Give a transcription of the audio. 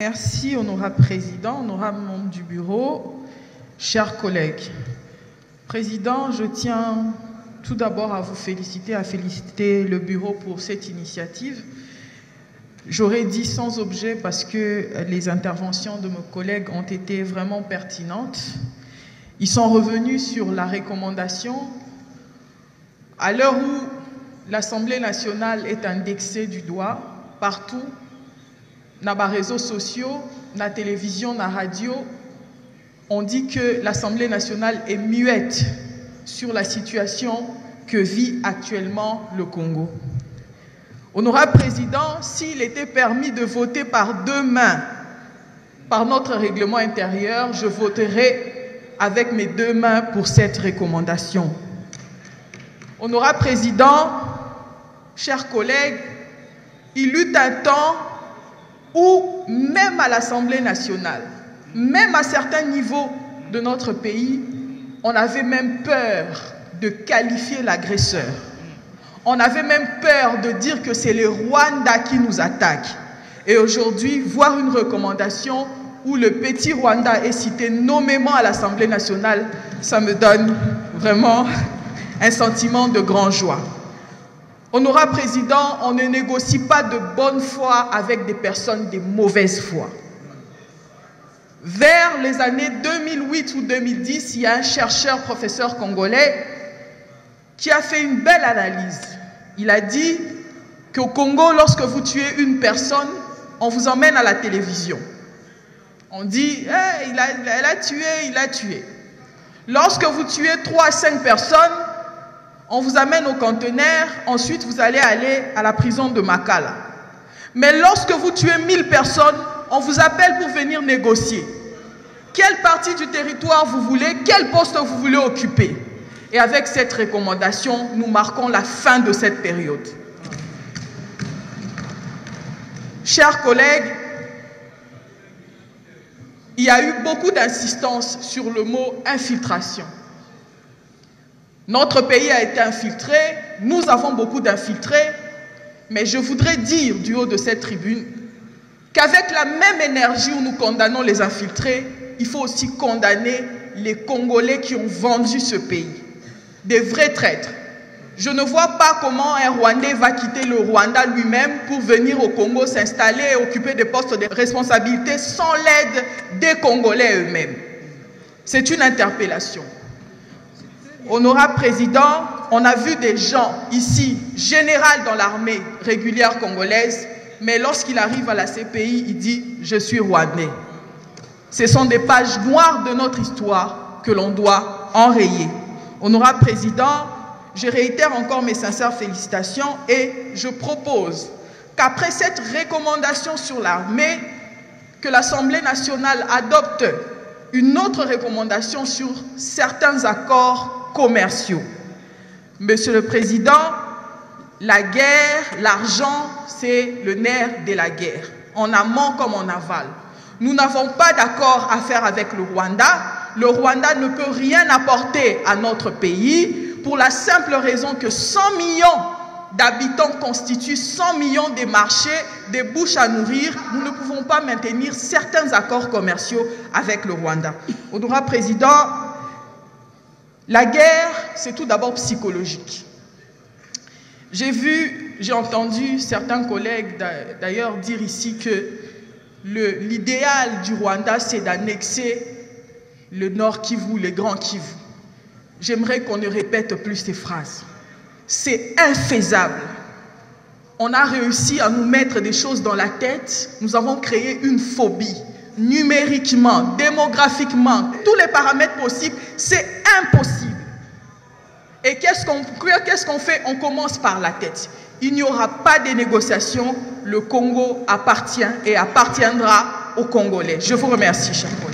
Merci, honorable président, honorable membre du bureau, chers collègues. Président, je tiens tout d'abord à vous féliciter, à féliciter le bureau pour cette initiative. J'aurais dit sans objet parce que les interventions de mes collègues ont été vraiment pertinentes. Ils sont revenus sur la recommandation. À l'heure où l'Assemblée nationale est indexée du doigt, partout, dans les réseaux sociaux, dans la télévision, dans la radio, on dit que l'Assemblée nationale est muette sur la situation que vit actuellement le Congo. Honorable président, s'il était permis de voter par deux mains par notre règlement intérieur, je voterai avec mes deux mains pour cette recommandation. Honorable président, chers collègues, il eut un temps où même à l'Assemblée nationale, même à certains niveaux de notre pays, on avait même peur de qualifier l'agresseur. On avait même peur de dire que c'est le Rwanda qui nous attaque. Et aujourd'hui, voir une recommandation où le petit Rwanda est cité nommément à l'Assemblée nationale, ça me donne vraiment un sentiment de grande joie. Honorable président, on ne négocie pas de bonne foi avec des personnes de mauvaise foi. Vers les années 2008 ou 2010, il y a un chercheur, professeur congolais, qui a fait une belle analyse. Il a dit qu'au Congo, lorsque vous tuez une personne, on vous emmène à la télévision. On dit, hey, elle a tué, il a tué. Lorsque vous tuez 3 à 5 personnes, on vous amène au conteneur, ensuite vous allez à la prison de Makala. Mais lorsque vous tuez 1000 personnes, on vous appelle pour venir négocier. Quelle partie du territoire vous voulez, quel poste vous voulez occuper. Et avec cette recommandation, nous marquons la fin de cette période. Chers collègues, il y a eu beaucoup d'insistance sur le mot infiltration. Notre pays a été infiltré, nous avons beaucoup d'infiltrés, mais je voudrais dire du haut de cette tribune qu'avec la même énergie où nous condamnons les infiltrés, il faut aussi condamner les Congolais qui ont vendu ce pays. Des vrais traîtres. Je ne vois pas comment un Rwandais va quitter le Rwanda lui-même pour venir au Congo s'installer et occuper des postes de responsabilité sans l'aide des Congolais eux-mêmes. C'est une interpellation. Honorable président, on a vu des gens ici, général dans l'armée régulière congolaise, mais lorsqu'il arrive à la CPI, il dit « Je suis Rwandais ». Ce sont des pages noires de notre histoire que l'on doit enrayer. Honorable président, je réitère encore mes sincères félicitations et je propose qu'après cette recommandation sur l'armée, que l'Assemblée nationale adopte une autre recommandation sur certains accords commerciaux. Monsieur le Président, la guerre, l'argent, c'est le nerf de la guerre, en amont comme en aval. Nous n'avons pas d'accord à faire avec le Rwanda. Le Rwanda ne peut rien apporter à notre pays pour la simple raison que 100 millions d'habitants constituent 100 millions de marchés, des bouches à nourrir. Nous ne pouvons pas maintenir certains accords commerciaux avec le Rwanda. Honorable Président, la guerre, c'est tout d'abord psychologique. J'ai entendu certains collègues d'ailleurs dire ici que l'idéal du Rwanda, c'est d'annexer le Nord Kivu, le Grand Kivu. J'aimerais qu'on ne répète plus ces phrases. C'est infaisable. On a réussi à nous mettre des choses dans la tête. Nous avons créé une phobie. Numériquement, démographiquement, tous les paramètres possibles, c'est impossible. Et qu'est-ce qu'on fait? On commence par la tête. Il n'y aura pas de négociations. Le Congo appartient et appartiendra aux Congolais. Je vous remercie, chers collègues.